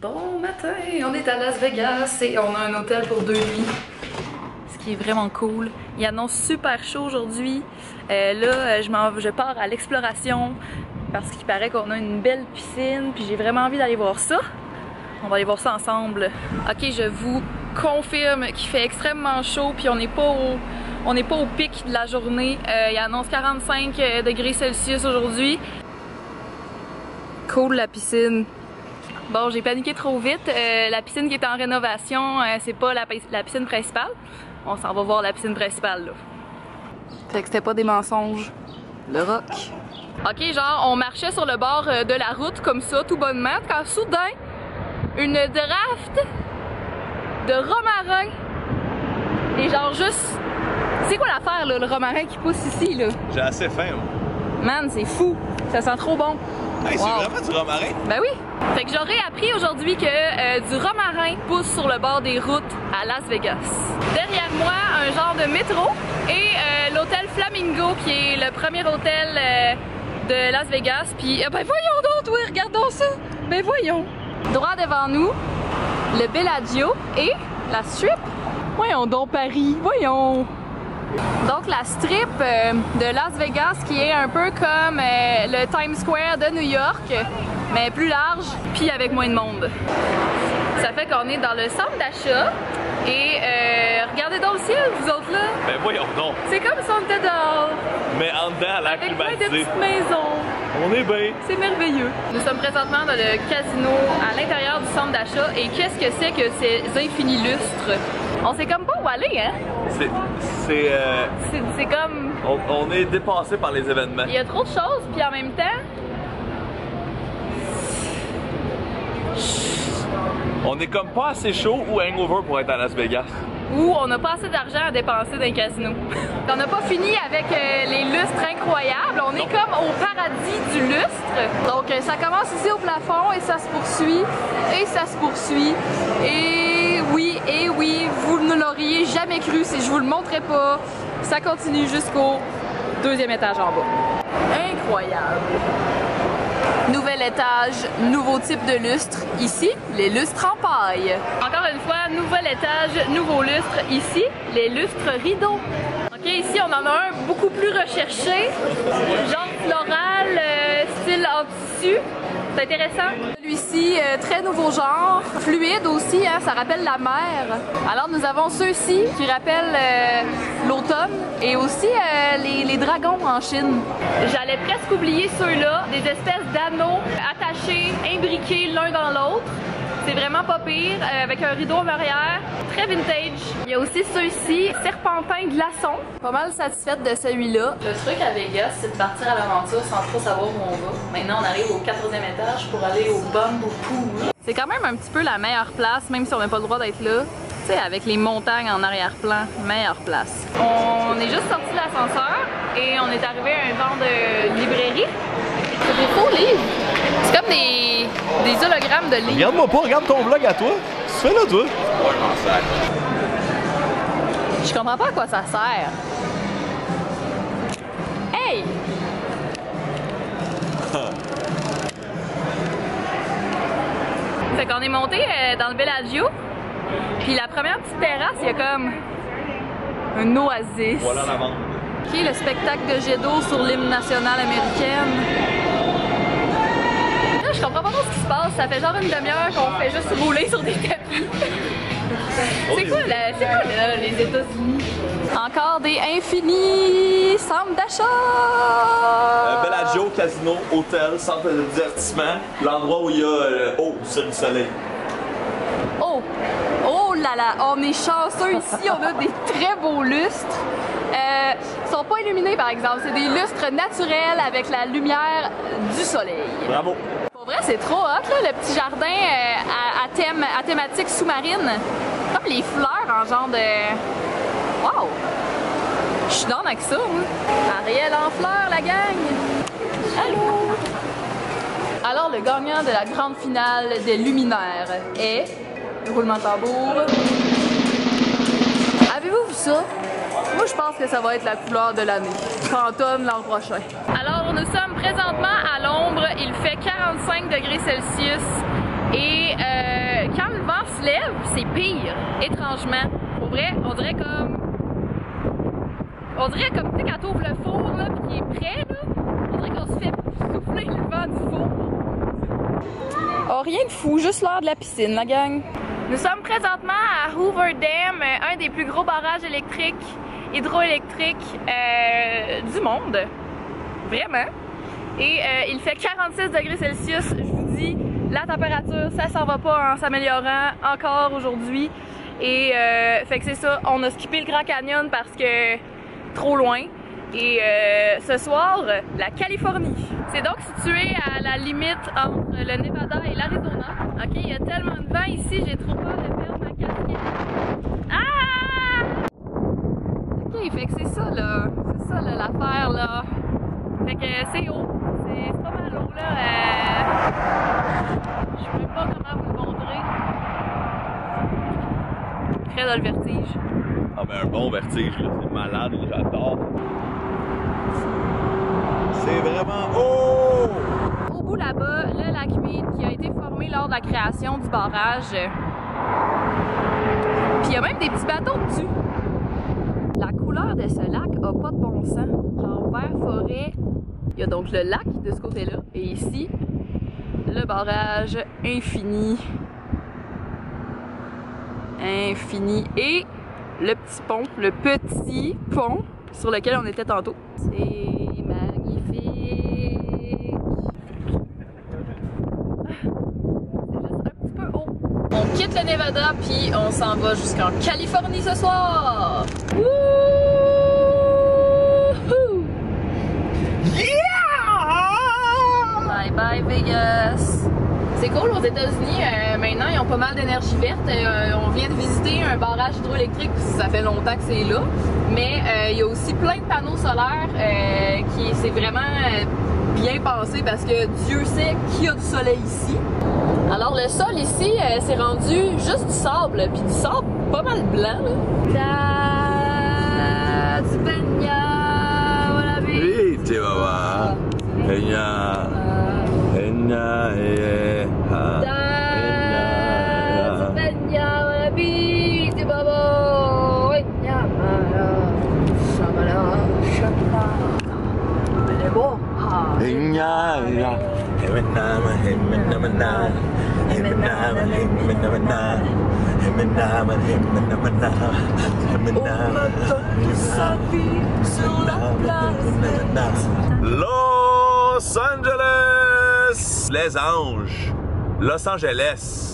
Bon matin, on est à Las Vegas et on a un hôtel pour 2 nuits. Ce qui est vraiment cool. Il annonce super chaud aujourd'hui. Là, je pars à l'exploration parce qu'il paraît qu'on a une belle piscine. Puis j'ai vraiment envie d'aller voir ça. On va aller voir ça ensemble. Ok, je vous confirme qu'il fait extrêmement chaud. Puis on n'est pas au pic de la journée. Il annonce 45 degrés Celsius aujourd'hui. Cool la piscine. Bon, j'ai paniqué trop vite. La piscine qui est en rénovation, c'est pas la piscine principale. On s'en va voir la piscine principale, là. Fait que c'était pas des mensonges. Le rock. Ok, genre, on marchait sur le bord de la route, comme ça, tout bonnement, quand soudain, une draft de romarin. Et genre, juste... C'est quoi l'affaire, là, le romarin qui pousse ici, là? J'ai assez faim, moi. Man, c'est fou. Ça sent trop bon. Hey, c'est vraiment du romarin? Ben oui! Fait que j'aurais appris aujourd'hui que du romarin pousse sur le bord des routes à Las Vegas. Derrière moi, un genre de métro et l'hôtel Flamingo qui est le premier hôtel de Las Vegas. Puis ben voyons donc, oui, regardons ça! Ben voyons! Droit devant nous, le Bellagio et la Strip. Voyons donc Paris, voyons! Donc la strip de Las Vegas qui est un peu comme le Times Square de New York, mais plus large, puis avec moins de monde. Ça fait qu'on est dans le centre d'achat et regardez donc le ciel, vous autres là. Ben voyons donc. C'est comme si on était dehors. Mais en dedans, à l'air avec plein de climatisé. petites maisons. On est bien. C'est merveilleux. Nous sommes présentement dans le casino à l'intérieur du centre d'achat et qu'est-ce que c'est que ces infinis lustres? On sait comme pas où aller, hein? C'est comme... On est dépassé par les événements. Il y a trop de choses, puis en même temps... On est comme pas assez chaud ou hangover pour être à Las Vegas. Ou on n'a pas assez d'argent à dépenser dans un casino. On n'a pas fini avec les lustres incroyables. On est comme au paradis du lustre. Donc ça commence ici au plafond et ça se poursuit. Et ça se poursuit. Et oui, vous ne l'auriez jamais cru si je vous le montrais pas. Ça continue jusqu'au 2e étage en bas. Incroyable. Nouvel étage, nouveau type de lustre. Ici, les lustres en paille. Encore une fois, nouvel étage, nouveau lustre. Ici, les lustres rideaux. Ok, ici, on en a un beaucoup plus recherché. Genre floral, style en tissu. C'est intéressant. Celui-ci, très nouveau genre. Fluide aussi, hein, ça rappelle la mer. Alors, nous avons ceux-ci qui rappellent l'automne et aussi les dragons en Chine. J'allais presque oublier ceux-là, des espèces d'anneaux attachés, imbriqués l'un dans l'autre. C'est vraiment pas pire, avec un rideau en arrière, très vintage. Il y a aussi ceux-ci, serpentin glaçon. Pas mal satisfaite de celui-là. Le truc à Vegas, c'est de partir à l'aventure sans trop savoir où on va. Maintenant, on arrive au 4e étage pour aller au Bamboo Pool. C'est quand même un petit peu la meilleure place, même si on n'a pas le droit d'être là. Tu sais, avec les montagnes en arrière-plan, meilleure place. On est juste sorti de l'ascenseur et on est arrivé à un genre de librairie. C'est des faux livres. C'est comme des hologrammes de livres. Regarde-moi pas, regarde ton vlog à toi. Tu fais là, toi? Je comprends pas à quoi ça sert. Hey! Fait qu'on est monté dans le Bellagio. Puis la première petite terrasse, il y a comme un oasis. Voilà la vente. Ok, le spectacle de jet d'eau sur l'hymne nationale américaine. Là, je comprends pas trop ce qui se passe. Ça fait genre une demi-heure qu'on fait juste rouler sur des tapis. C'est quoi là, les États-Unis? Encore des infinis centres d'achat! Bellagio, casino, hôtel, centre de divertissement, l'endroit où il y a c'est le soleil. Oh là là, on est chanceux ici, on a des très beaux lustres. Ils sont pas illuminés par exemple, c'est des lustres naturels avec la lumière du soleil. Bravo! Pour vrai, c'est trop hot là, le petit jardin à thématique sous-marine. Comme les fleurs en genre de... Wow! Je suis down avec ça, moi. Ariel en fleurs, la gang! Allô! Alors, le gagnant de la grande finale des luminaires est... Roulement de tambour. Avez-vous vu ça? Moi, je pense que ça va être la couleur de l'année. Pantone l'an prochain. Alors, nous sommes présentement à l'ombre. Il fait 45 degrés Celsius et se lève, c'est pire, étrangement. Pour vrai, on dirait comme... tu sais, quand t'ouvres le four, là, pis qu'il est prêt, là, on dirait qu'on se fait souffler le vent du four. Oh, rien de fou, juste l'heure de la piscine, la gang. Nous sommes présentement à Hoover Dam, un des plus gros barrages hydroélectriques du monde. Vraiment. Et il fait 46 degrés Celsius, je vous dis, la température, ça s'en va pas en s'améliorant encore aujourd'hui. Et fait que c'est ça, on a skippé le Grand Canyon parce que trop loin. Et ce soir, la Californie. C'est donc situé à la limite entre le Nevada et l'Arizona. Ok, il y a tellement de vent ici, j'ai trop peur de perdre ma casquette. Ah! Ok, fait que c'est ça là, l'affaire là. Fait que c'est haut, c'est pas mal haut là. Je sais même pas comment vous le montrer. Très dans le vertige. Ah ben un bon vertige là, c'est malade, j'adore. C'est vraiment haut! Au bout là-bas, le lac Mead qui a été formé lors de la création du barrage. Puis il y a même des petits bateaux dessus. La couleur de ce lac a pas de bon sens. Genre vert forêt. Il y a donc le lac de ce côté-là. Et ici, le barrage infini. Infini. Et le petit pont sur lequel on était tantôt. C'est magnifique. C'est juste un petit peu haut. On quitte le Nevada puis on s'en va jusqu'en Californie ce soir. Wouhou! Yeah! Bye bye Vegas. C'est cool, aux États-Unis, maintenant, ils ont pas mal d'énergie verte. On vient de visiter un barrage hydroélectrique, ça fait longtemps que c'est là. Mais il y a aussi plein de panneaux solaires qui c'est vraiment bien pensé parce que Dieu sait qu'il y a du soleil ici. Alors le sol ici, c'est rendu juste du sable, puis du sable pas mal blanc. Là. Los Angeles! Les Anges! Los Angeles!